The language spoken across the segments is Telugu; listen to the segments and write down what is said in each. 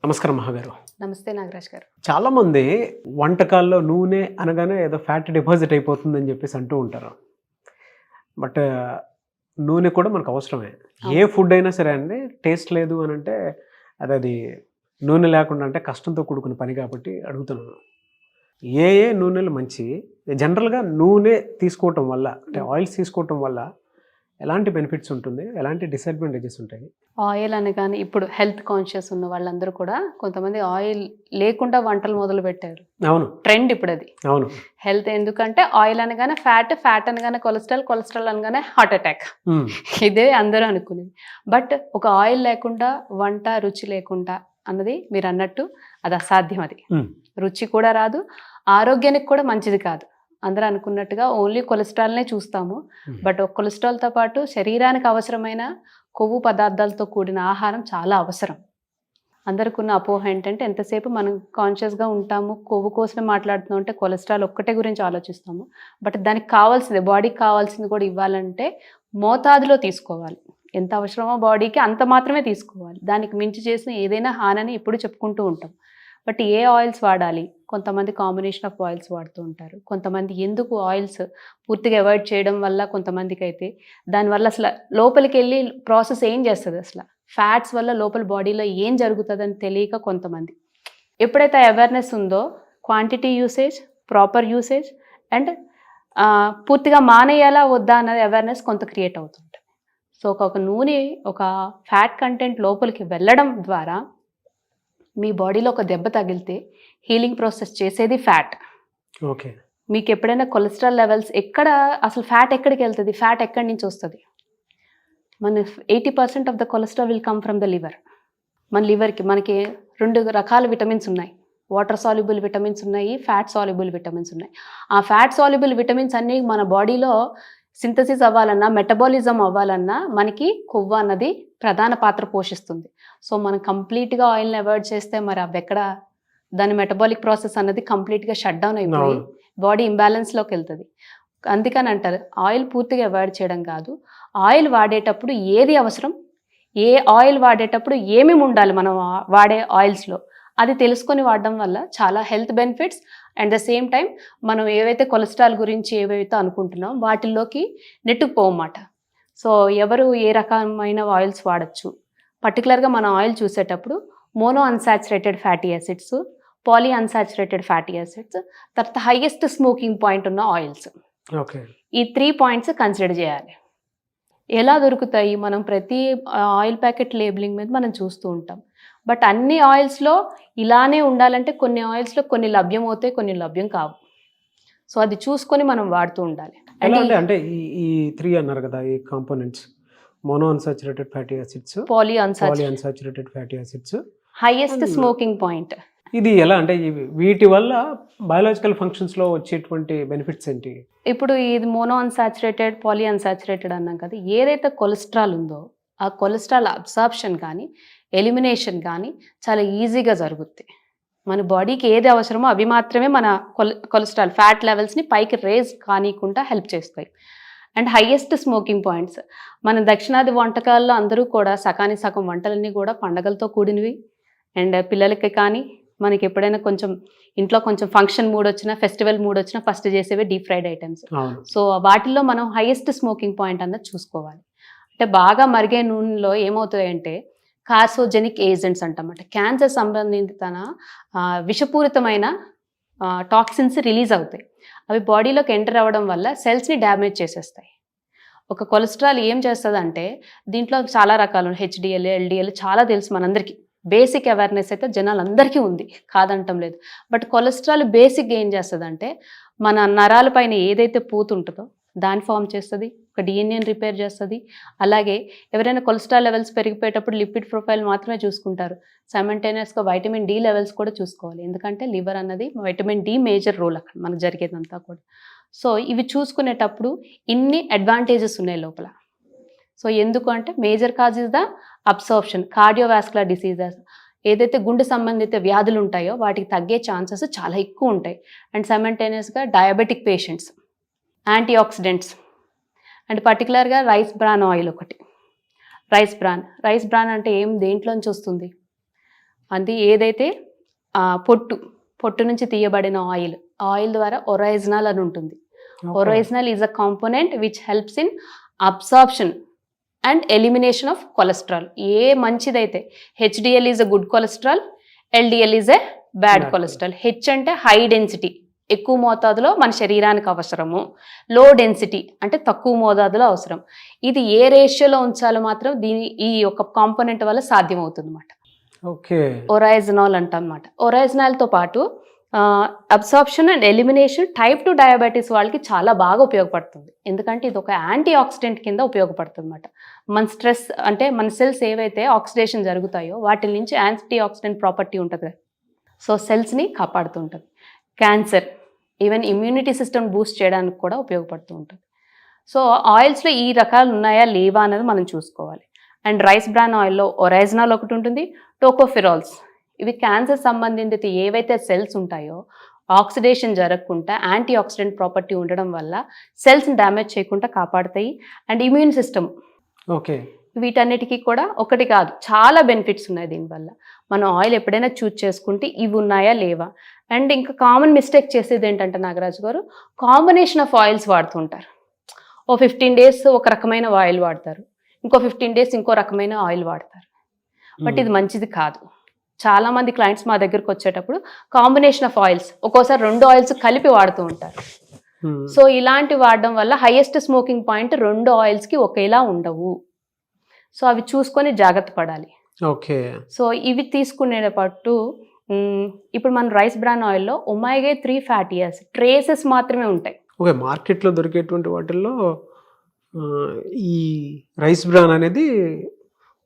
నమస్కారం మహాగారు. నమస్తే నాగరాజ్ గారు. చాలామంది వంటకాల్లో నూనె అనగానే ఏదో ఫ్యాట్ డిపాజిట్ అయిపోతుందని చెప్పేసి అంటూ ఉంటారు. బట్ నూనె కూడా మనకు అవసరమే. ఏ ఫుడ్ అయినా సరే అండి, టేస్ట్ లేదు అని అంటే అది నూనె లేకుండా అంటే కష్టంతో కూడుకున్న పని కాబట్టి అడుగుతున్నాను. ఏ ఏ నూనెలు మంచి? జనరల్గా నూనె తీసుకోవటం వల్ల అంటే ఆయిల్స్ తీసుకోవటం వల్ల ఎలాంటి బెనిఫిట్స్ ఉంటుంది, ఎలాంటి డిసడ్వాంటేజెస్ ఉంటాయి? ఆయిల్ అనగానే ఇప్పుడు హెల్త్ కాన్షియస్ ఉన్న వాళ్ళందరూ కూడా కొంతమంది ఆయిల్ లేకుండా వంటలు మొదలు పెట్టారు. అవును, ట్రెండ్ ఇప్పుడు అది. అవును. హెల్త్ ఎందుకంటే ఆయిల్ అనగానే ఫ్యాట్ అనగానే కొలెస్ట్రాల్ అనగానే హార్ట్ అటాక్. ఇదే అందరూ అనుకునేది. బట్ ఒక ఆయిల్ లేకుండా వంట రుచి లేకుండా అన్నది మీరు అన్నట్టు అది అసాధ్యం. అది రుచి కూడా రాదు, ఆరోగ్యానికి కూడా మంచిది కాదు. అందరూ అనుకున్నట్టుగా ఓన్లీ కొలెస్ట్రాల్నే చూస్తాము. బట్ కొలెస్ట్రాల్తో పాటు శరీరానికి అవసరమైన కొవ్వు పదార్థాలతో కూడిన ఆహారం చాలా అవసరం. అందరికి ఉన్న అపోహ ఏంటంటే ఎంతసేపు మనం కాన్షియస్గా ఉంటాము, కొవ్వు కోసమే మాట్లాడుతున్నాం అంటే కొలెస్ట్రాల్ ఒక్కటే గురించి ఆలోచిస్తాము. బట్ దానికి కావాల్సింది, బాడీకి కావాల్సింది కూడా ఇవ్వాలంటే మోతాదులో తీసుకోవాలి. ఎంత అవసరమో బాడీకి అంత మాత్రమే తీసుకోవాలి. దానికి మించి చేసిన ఏదైనా హానని ఎప్పుడు చెప్పుకుంటూ ఉంటాం. బట్ ఏ ఆయిల్స్ వాడాలి? కొంతమంది కాంబినేషన్ ఆఫ్ ఆయిల్స్ వాడుతూ ఉంటారు. కొంతమంది ఎందుకు ఆయిల్స్ పూర్తిగా అవాయిడ్ చేయడం వల్ల కొంతమందికి అయితే దానివల్ల అసలు లోపలికి వెళ్ళి ప్రాసెస్ ఏం చేస్తుంది, అసలు ఫ్యాట్స్ వల్ల లోపల బాడీలో ఏం జరుగుతుందని తెలియక కొంతమంది. ఎప్పుడైతే అవేర్నెస్ ఉందో quantity usage, proper usage and పూర్తిగా మానేయాలా వద్దా అన్నది అవేర్నెస్ కొంత క్రియేట్ అవుతుంటుంది. సో ఒక నూనె ఒక ఫ్యాట్ కంటెంట్ లోపలికి వెళ్ళడం ద్వారా మీ బాడీలో ఒక దెబ్బ తగిలితే హీలింగ్ ప్రాసెస్ చేసేది ఫ్యాట్. ఓకే. మీకు ఎప్పుడైనా కొలెస్ట్రాల్ లెవెల్స్ ఎక్కడ, అసలు ఫ్యాట్ ఎక్కడికి వెళ్తుంది, ఫ్యాట్ ఎక్కడి నుంచి వస్తుంది? మన 80% of the cholesterol will come from the liver. మన లివర్కి మనకి 2 రకాల విటమిన్స్ ఉన్నాయి. వాటర్ సాల్యుబుల్ విటమిన్స్ ఉన్నాయి, ఫ్యాట్ సాల్యుబుల్ విటమిన్స్ ఉన్నాయి. ఆ ఫ్యాట్ సాల్యుబుల్ విటమిన్స్ అన్నీ మన బాడీలో సింథసిస్ అవ్వాలన్నా, మెటబాలిజం అవ్వాలన్నా మనకి కొవ్వు అన్నది ప్రధాన పాత్ర పోషిస్తుంది. సో మనం కంప్లీట్గా ఆయిల్ని అవాయిడ్ చేస్తే మరి అవి ఎక్కడ, దాని మెటబాలిక్ ప్రాసెస్ అన్నది కంప్లీట్గా షట్ డౌన్ అయిపోయి బాడీ ఇంబ్యాలెన్స్లోకి వెళ్తుంది. అందుకని అంటారు ఆయిల్ పూర్తిగా అవాయిడ్ చేయడం కాదు, ఆయిల్ వాడేటప్పుడు ఏది అవసరం, ఏ ఆయిల్ వాడేటప్పుడు ఏమేమి ఉండాలి మనం వాడే ఆయిల్స్లో, అది తెలుసుకొని వాడడం వల్ల చాలా health benefits and the same time మనం ఏవైతే కొలెస్ట్రాల్ గురించి ఏవైతే అనుకుంటున్నాం వాటిల్లోకి నెట్టుకుపోవన్నమాట. సో ఎవరు ఏ రకమైన ఆయిల్స్ వాడచ్చు, పర్టికులర్గా మన ఆయిల్ చూసేటప్పుడు mono unsaturated fatty acids, poly unsaturated fatty acids, తర్వాత హైయెస్ట్ స్మోకింగ్ పాయింట్ ఉన్న ఆయిల్స్. ఓకే. ఈ 3 పాయింట్స్ కన్సిడర్ చేయాలి. ఎలా దొరుకుతాయి? మనం ప్రతి ఆయిల్ ప్యాకెట్ లేబులింగ్ మీద మనం చూస్తూ ఉంటాం. బట్ అన్ని ఆయిల్స్లో ఇలానే ఉండాలంటే కొన్ని ఆయిల్స్లో కొన్ని లభ్యం అవుతాయి, కొన్ని లభ్యం కావు. సో అది చూసుకొని మనం వాడుతూ ఉండాలి. అంటే ఈ 3 అన్నారు కదా, ఈ components mono unsaturated fatty acids, poly unsaturated fatty acids, highest smoking point. ఇది ఎలా అంటే వీటి వల్ల బయాలజికల్ ఫంక్షన్స్లో వచ్చేటువంటి బెనిఫిట్స్ ఏంటి? ఇప్పుడు ఇది మోనో అన్సాచురేటెడ్, పాలీ అన్సాచురేటెడ్ అన్నాం కదా, ఏదైతే కొలెస్ట్రాల్ ఉందో ఆ కొలెస్ట్రాల్ అబ్సార్ప్షన్ కానీ ఎలిమినేషన్ కానీ చాలా ఈజీగా జరుగుద్ది. మన బాడీకి ఏది అవసరమో అవి మాత్రమే మన కొలెస్ట్రాల్ ఫ్యాట్ లెవెల్స్ని పైకి రేజ్ కానీకుండా హెల్ప్ చేస్తాయి. అండ్ హైయెస్ట్ స్మోకింగ్ పాయింట్స్, మన దక్షిణాది వంటకాల్లో అందరూ కూడా సకాని సగం వంటలన్నీ కూడా పండగలతో కూడినవి. అండ్ పిల్లలకి కానీ మనకి ఎప్పుడైనా కొంచెం ఇంట్లో కొంచెం ఫంక్షన్ మూడ్ వచ్చినా, ఫెస్టివల్ మూడ్ వచ్చినా ఫస్ట్ చేసేవి డీప్ ఫ్రైడ్ ఐటమ్స్. సో వాటిల్లో మనం హైయెస్ట్ స్మోకింగ్ పాయింట్ అన్నది చూసుకోవాలి. అంటే బాగా మరిగే నూనెలో ఏమవుతాయంటే కార్సోజెనిక్ ఏజెంట్స్ అంటామట, క్యాన్సర్ సంబంధిత విషపూరితమైన టాక్సిన్స్ రిలీజ్ అవుతాయి. అవి బాడీలోకి ఎంటర్ అవ్వడం వల్ల సెల్స్ని డ్యామేజ్ చేసేస్తాయి. ఒక కొలెస్ట్రాల్ ఏం చేస్తుంది అంటే దీంట్లో చాలా రకాలు, హెచ్డిఎల్, ఎల్డిఎల్ చాలా తెలుసు మనందరికీ. బేసిక్ అవేర్నెస్ అయితే జనాలందరికీ ఉంది, కాదంటం లేదు. బట్ కొలెస్ట్రాల్ బేసిక్గా ఏం చేస్తుంది అంటే మన నరాల పైన ఏదైతే పూత ఉంటుందో దాన్ని ఫామ్ చేస్తుంది, ఒక డిఎన్ఏని రిపేర్ చేస్తుంది. అలాగే ఎవరైనా కొలెస్ట్రాల్ లెవెల్స్ పెరిగిపోయేటప్పుడు లిపిడ్ ప్రొఫైల్ మాత్రమే చూసుకుంటారు, సైమల్టేనియస్గా వైటమిన్ డి లెవెల్స్ కూడా చూసుకోవాలి. ఎందుకంటే లివర్ అన్నది వైటమిన్ డి మేజర్ రోల్ అక్కడ మనకు జరిగేదంతా కూడా. సో ఇవి చూసుకునేటప్పుడు ఇన్ని అడ్వాంటేజెస్ ఉన్నాయి లోపల. సో ఎందుకు అంటే major cause is the absorption. Cardiovascular diseases, ఏదైతే గుండె సంబంధిత వ్యాధులు ఉంటాయో వాటికి తగ్గే ఛాన్సెస్ చాలా ఎక్కువ ఉంటాయి. అండ్ సైమల్టేనియస్గా diabetic patients, antioxidants and పర్టికులర్గా రైస్ బ్రాన్ ఆయిల్ ఒకటి. రైస్ బ్రాన్ అంటే ఏం, దేంట్లోంచి వస్తుంది? అది ఏదైతే పొట్టు నుంచి తీయబడిన ఆయిల్ ద్వారా ఒరైజినల్ అని ఉంటుంది. Oryzanol is a component which helps in absorption and elimination of cholesterol. ఏ మంచిదైతే HDL is a good cholesterol, LDL is a bad cholesterol. H అంటే హై డెన్సిటీ, ఎక్కువ మోతాదులో మన శరీరానికి అవసరము. లో డెన్సిటీ అంటే తక్కువ మోతాదులో అవసరం. ఇది ఏ రేషియోలో ఉంచాలో మాత్రం ఈ యొక్క కాంపోనెంట్ వల్ల సాధ్యమవుతుంది అన్నమాట. ఓకే, ఒరైజినాల్ అంటాం అన్నమాట. ఒరైజినాల్తో పాటు absorption and elimination type 2 diabetes వాళ్ళకి చాలా బాగా ఉపయోగపడుతుంది. ఎందుకంటే ఇది ఒక యాంటీ ఆక్సిడెంట్ కింద ఉపయోగపడుతుంది అన్నమాట. మన స్ట్రెస్ అంటే మన సెల్స్ ఏవైతే ఆక్సిడేషన్ జరుగుతాయో వాటి నుంచి యాంటీ ఆక్సిడెంట్ ప్రాపర్టీ ఉంటుంది. సో సెల్స్ని కాపాడుతూ ఉంటుంది. Cancer, even immunity system Boost చేయడానికి కూడా ఉపయోగపడుతూ ఉంటుంది. సో ఆయిల్స్లో ఈ రకాలు ఉన్నాయా లేవా అనేది మనం చూసుకోవాలి. అండ్ రైస్ బ్రాన్ ఆయిల్లో ఒరైజినాల్ ఒకటి ఉంటుంది, టోకోఫెరాల్స్. ఇవి క్యాన్సర్ సంబంధిత ఏవైతే సెల్స్ ఉంటాయో ఆక్సిడేషన్ జరగకుండా యాంటీ ఆక్సిడెంట్ ప్రాపర్టీ ఉండడం వల్ల సెల్స్ని డ్యామేజ్ చేయకుండా కాపాడుతాయి. అండ్ ఇమ్యూన్ సిస్టమ్, ఓకే, వీటన్నిటికీ కూడా ఒకటి కాదు చాలా బెనిఫిట్స్ ఉన్నాయి దీనివల్ల. మనం ఆయిల్ ఎప్పుడైనా చూస్ చేసుకుంటే ఇవి ఉన్నాయా లేవా. అండ్ ఇంకా కామన్ మిస్టేక్ చేసేది ఏంటంటే నాగరాజు గారు, కాంబినేషన్ ఆఫ్ ఆయిల్స్ వాడుతుంటారు. 15 days ఒక రకమైన ఆయిల్ వాడతారు, ఇంకో 15 days ఇంకో రకమైన ఆయిల్ వాడతారు. బట్ ఇది మంచిది కాదు. చాలా మంది క్లయింట్స్ మా దగ్గరకు వచ్చేటప్పుడు కాంబినేషన్ ఆఫ్ ఆయిల్స్, ఒక్కోసారి 2 ఆయిల్స్ కలిపి వాడుతూ ఉంటారు. సో ఇలాంటి వాడడం వల్ల హైయెస్ట్ స్మోకింగ్ పాయింట్ 2 ఆయిల్స్కి ఒకేలా ఉండవు. సో అవి చూసుకొని జాగ్రత్త పడాలి. ఓకే, సో ఇవి తీసుకునేటప్పుడు ఇప్పుడు మన రైస్ బ్రాన్ ఆయిల్లో ఒమేగా 3 ఫ్యాటీ యాసిడ్ ట్రేసెస్ మాత్రమే ఉంటాయి. ఓకే, మార్కెట్లో దొరికేటువంటి వాటిల్లో ఈ రైస్ బ్రాన్ అనేది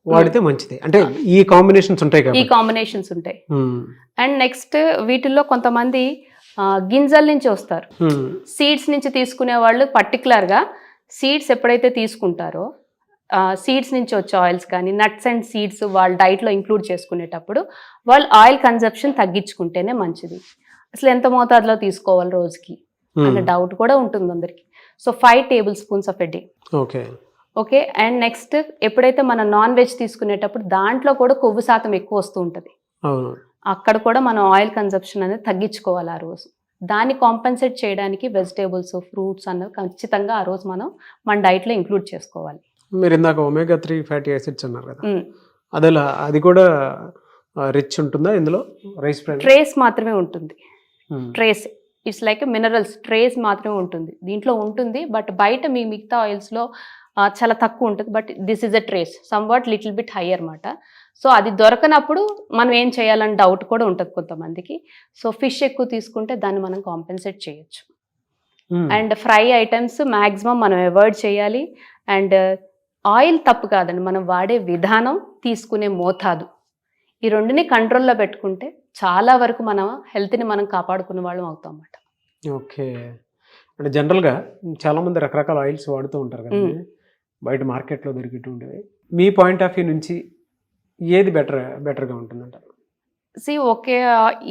వాడితే మంచిది అంటే ఈ కాంబినేషన్స్ ఉంటాయి కదా. ఈ కాంబినేషన్స్ ఉంటాయి. అండ్ నెక్స్ట్ వీటిల్లో కొంతమంది గింజల నుంచి వస్తారు, సీడ్స్ నుంచి తీసుకునే వాళ్ళు పర్టికులర్గా సీడ్స్ ఎప్పుడైతే తీసుకుంటారో సీడ్స్ నుంచి వచ్చే ఆయిల్స్ కానీ నట్స్ అండ్ సీడ్స్ వాళ్ళ డైట్లో ఇంక్లూడ్ చేసుకునేటప్పుడు వాళ్ళు ఆయిల్ కన్జప్షన్ తగ్గించుకుంటేనే మంచిది. అసలు ఎంత మోతాదులో తీసుకోవాలి రోజుకి అనే డౌట్ కూడా ఉంటుంది అందరికి. So 5 tablespoons of a day. Okay, okay. And next ఎప్పుడైతే మనం నాన్ వెజ్ తీసుకునేటప్పుడు దాంట్లో కూడా కొవ్వు శాతం ఎక్కువ వస్తూ ఉంటుంది. అక్కడ కూడా మనం ఆయిల్ కన్జప్షన్ అనేది తగ్గించుకోవాలి ఆ రోజు. దాన్ని కాంపెన్సేట్ చేయడానికి వెజిటేబుల్స్, ఫ్రూట్స్ అన్నది ఖచ్చితంగా ఆ రోజు మనం మన డైట్లో ఇంక్లూడ్ చేసుకోవాలి. మీరు ఇందాక ఒమేగా 3 ఫ్యాటీ యాసిడ్స్ అన్నారు కదా, అది కూడా రిచ్ ఉంటుందా ఇందులో? రైస్ బ్రాన్ ట్రేస్ మాత్రమే ఉంటుంది. Trace it's like minerals, trace మాత్రమే ఉంటుంది దీంట్లో ఉంటుంది. బట్ బయట మీ మిగతా ఆయిల్స్లో చాలా తక్కువ ఉంటుంది. But this is a trace somewhat little bit high అన్నమాట. సో అది దొరకనప్పుడు మనం ఏం చేయాలని డౌట్ కూడా ఉంటుంది కొంతమందికి. సో ఫిష్ ఎక్కువ తీసుకుంటే దాన్ని మనం కాంపెన్సేట్ చేయొచ్చు. అండ్ ఫ్రై ఐటమ్స్ మ్యాక్సిమం మనం అవాయిడ్ చేయాలి. అండ్ ఆయిల్ తప్పు కాదండి, మనం వాడే విధానం, తీసుకునే మోతాదు, ఈ రెండుని కంట్రోల్లో పెట్టుకుంటే చాలా వరకు మన హెల్త్ని మనం కాపాడుకునే వాళ్ళం అవుతాం అన్నమాట. ఓకే, అంటే జనరల్గా చాలామంది రకరకాల ఆయిల్స్ వాడుతూ ఉంటారు కదా బయట మార్కెట్లో దొరికేటువంటివి. మీ పాయింట్ ఆఫ్ వ్యూ నుంచి ఏది బెటర్గా ఉంటుందంటారు? ఓకే,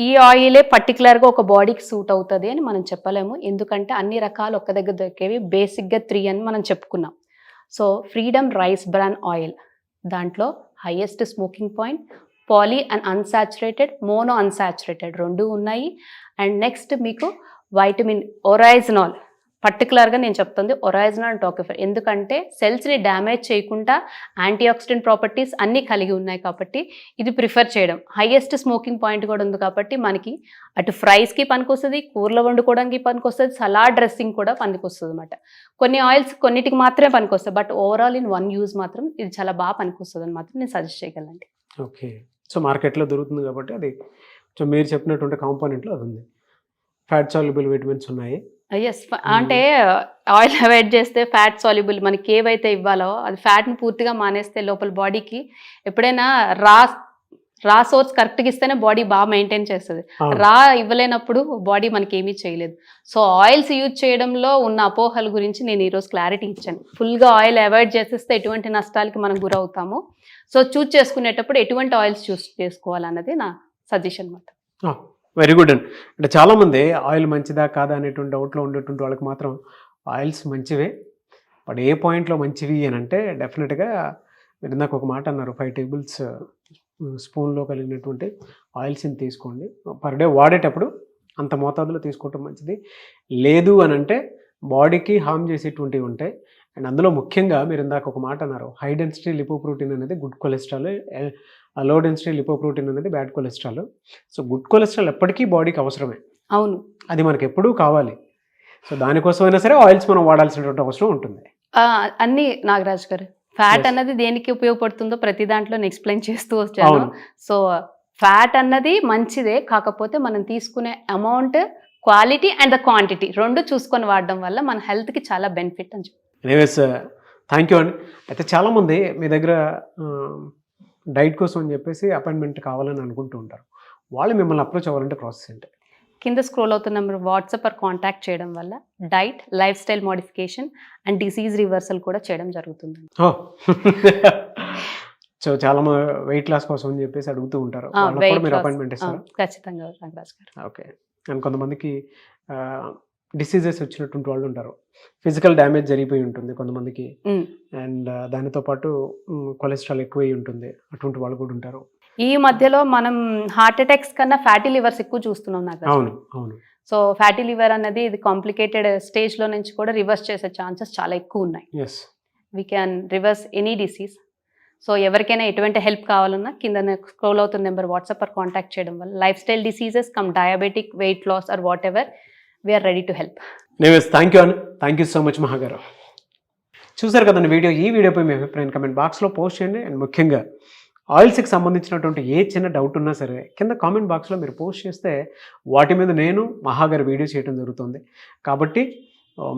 ఈ ఆయిలే పర్టికులర్గా ఒక బాడీకి సూట్ అవుతుంది అని మనం చెప్పలేము. ఎందుకంటే అన్ని రకాలు ఒక్క దగ్గర దొరికేవి బేసిక్గా 3 అని మనం చెప్పుకున్నాం. So Freedom rice bran oil దాంట్లో highest smoking point, poly and unsaturated, mono unsaturated 2 ఉన్నాయి. అండ్ నెక్స్ట్ మీకు వైటమిన్ ఒరైజినాల్, పర్టికులర్గా నేను చెప్తుంది ఒరైజినాల్ టోకోఫెర్, ఎందుకంటే సెల్స్ని డ్యామేజ్ చేయకుండా యాంటీ ఆక్సిడెంట్ ప్రాపర్టీస్ అన్నీ కలిగి ఉన్నాయి కాబట్టి ఇది ప్రిఫర్ చేయడం. హైయెస్ట్ స్మోకింగ్ పాయింట్ కూడా ఉంది కాబట్టి మనకి అటు ఫ్రైస్కి పనికొస్తుంది, కూరలో వండుకోవడానికి పనికొస్తుంది, సలాడ్ డ్రెస్సింగ్ కూడా పనికొస్తుంది అన్నమాట. కొన్ని ఆయిల్స్ కొన్నిటికి మాత్రమే పనికొస్తాయి, but overall in one use మాత్రం ఇది చాలా బాగా పనికొస్తుంది అని మాత్రం నేను సజెస్ట్ చేయగలండి. ఓకే, సో మార్కెట్లో దొరుకుతుంది కాబట్టి అది సో మీరు చెప్పినటువంటి కాంపోనెంట్లో అది ఉంది. ఫ్యాట్ సాల్యుబుల్ విటమిన్స్ ఉన్నాయి. ఎస్, అంటే ఆయిల్ అవాయిడ్ చేస్తే ఫ్యాట్ సాల్యుబుల్ మనకి ఏవైతే ఇవ్వాలో అది ఫ్యాట్ని పూర్తిగా మానేస్తే లోపల బాడీకి ఎప్పుడైనా రా సోర్స్ కరెక్ట్గా ఇస్తేనే బాడీ బాగా మెయింటైన్ చేస్తుంది. రా ఇవ్వలేనప్పుడు బాడీ మనకి ఏమీ చేయలేదు. సో ఆయిల్స్ యూజ్ చేయడంలో ఉన్న అపోహల గురించి నేను ఈరోజు క్లారిటీ ఇచ్చాను. ఫుల్గా ఆయిల్ అవాయిడ్ చేసేస్తే ఎటువంటి నష్టాలకి మనం గురవుతాము. సో చూస్ చేసుకునేటప్పుడు ఎటువంటి ఆయిల్స్ చూస్ చేసుకోవాలన్నది నా సజెషన్ అన్నమాట. వెరీ గుడ్ అండి. అంటే చాలామంది ఆయిల్ మంచిదా కాదా అనేటువంటి డౌట్లో ఉండేటువంటి వాళ్ళకి మాత్రం ఆయిల్స్ మంచివే, బట్ ఏ పాయింట్లో మంచివి అని అంటే డెఫినెట్గా మీరు ఇందాక ఒక మాట అన్నారు 5 స్పూన్లో కలిగినటువంటి ఆయిల్స్ని తీసుకోండి. పర్ డే వాడేటప్పుడు అంత మోతాదులో తీసుకోవటం మంచిది. లేదు అని అంటే బాడీకి హార్మ్ చేసేటువంటివి ఉంటాయి. అండ్ అందులో ముఖ్యంగా మీరు ఇందాక ఒక మాట అన్నారు, హై డెన్సిటీ లిపోప్రోటీన్ అనేది good cholesterol, low density lipoprotein అనేది bad cholesterol. So good cholesterol ఎప్పటికీ బాడీకి అవసరమే, అవును. అది మనకి ఎప్పుడూ కావాలి. సో దానికోసమైనా సరే ఆయిల్స్ మనం వాడాల్సినటువంటి అవసరం ఉంటుంది. అన్ని నాగరాజ్ గారు, ఫ్యాట్ Yes. అన్నది దేనికి ఉపయోగపడుతుందో ప్రతి దాంట్లో ఎక్స్ప్లెయిన్ చేస్తూ వచ్చాను. అవును. సో ఫ్యాట్ అన్నది మంచిదే, కాకపోతే మనం తీసుకునే amount, quality and the quantity రెండు చూసుకొని వాడడం వల్ల మన హెల్త్కి చాలా బెనిఫిట్ అని చెప్పి. ఎనీవేస్ థ్యాంక్ యూ అండి. అయితే చాలామంది మీ దగ్గర డైట్ కోసం అని చెప్పేసి అపాయింట్మెంట్ కావాలని అనుకుంటూ ఉంటారు. వాళ్ళు మిమ్మల్ని అప్రోచ్ అవ్వాలంటే ప్రాసెస్ ఏంటి? కింద స్క్రోల్ అవుతున్న నెంబర్ వాట్సాప్ ఆర్ కాంటాక్ట్ చేయడం వల్ల diet, life style modification and disease reversal కూడా చేయడం జరుగుతుంది. సో చాలా వెయిట్ లాస్ కోసం అని చెప్పేసి అడుగుతూ ఉంటారు, వాళ్ళకి కూడా మీరు అపాయింట్మెంట్ ఇస్తారు? ఖచ్చితంగా నాగరాజ్ గారు. ఓకే. అండ్ కొంతమందికి డిసీజెస్ వచ్చినటువంటి వాళ్ళు ఉంటారు, ఫిజికల్ డ్యామేజ్ జరిగిపోయి ఉంటుంది కొంతమందికి, అండ్ దానితో పాటు కొలెస్ట్రాల్ ఎక్కువై ఉంటుంది, అటువంటి వాళ్ళు కూడా ఉంటారు. ఈ మధ్యలో మనం హార్ట్ అటాక్స్ కన్నా ఫ్యాటీ లివర్స్ ఎక్కువ చూస్తున్నాం నాగరాజ్. అవును అవును. సో ఫ్యాటీ లివర్ అనేది ఇది కాంప్లికేటెడ్ స్టేజ్లో నుంచి కూడా రివర్స్ చేసే ఛాన్సెస్ చాలా ఎక్కువ ఉన్నాయి. Yes, we can reverse any disease. So ఎవరికైనా ఎటువంటి హెల్ప్ కావాలన్నా కింద స్క్రోల్ అవుతున్న నెంబర్ వాట్సాప్ ఆర్ కాంటాక్ట్ చేయడం వల్ల lifestyle diseases cum diabetic, weight loss or whatever, we are ready to help. Thank you అండి. Thank you so much Maha గారు. చూసారు కదండి వీడియో. ఈ వీడియోపై మీ అభిప్రాయం కమెంట్ బాక్స్లో పోస్ట్ చేయండి. అండ్ ముఖ్యంగా ఆయిల్స్కి సంబంధించినటువంటి ఏ చిన్న డౌట్ ఉన్నా సరే కింద కామెంట్ బాక్స్లో మీరు పోస్ట్ చేస్తే వాటి మీద నేను మహాగారు వీడియో చేయడం జరుగుతుంది. కాబట్టి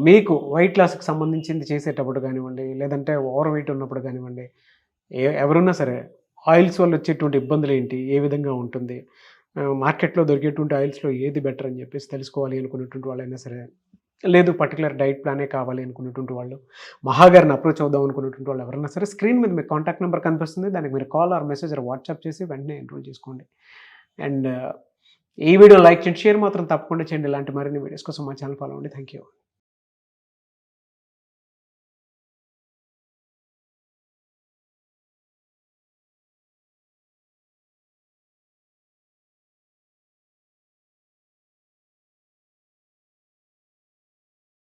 మీకు వెయిట్ లాస్కి సంబంధించింది చేసేటప్పుడు కానివ్వండి, లేదంటే ఓవర్ వెయిట్ ఉన్నప్పుడు కానివ్వండి, ఎవరున్నా సరే ఆయిల్స్ వల్ల వచ్చేటువంటి ఇబ్బందులు ఏంటి, ఏ విధంగా ఉంటుంది, మార్కెట్లో దొరికేటువంటి ఆయిల్స్లో ఏది బెటర్ అని చెప్పేసి తెలుసుకోవాలి అనుకునేటువంటి వాళ్ళైనా సరే, లేదు పర్టికులర్ డైట్ ప్లానే కావాలి అనుకునేటువంటి వాళ్ళు, మహాగారిని అప్రోచ్ అవుదాం అనుకునేటువంటి వాళ్ళు ఎవరైనా సరే స్క్రీన్ మీద మీకు కాంటాక్ట్ నెంబర్ కనిపిస్తుంది, దానికి మీరు call or message or WhatsApp చేసి వెంటనే ఎన్రోల్ చేసుకోండి. అండ్ ఈ వీడియో లైక్ చేయండి, షేర్ మాత్రం తప్పకుండా చేయండి. ఇలాంటి మరిన్ని వీడియోస్ కోసం మా ఛానల్ ఫాలో అవ్వండి. Thank you.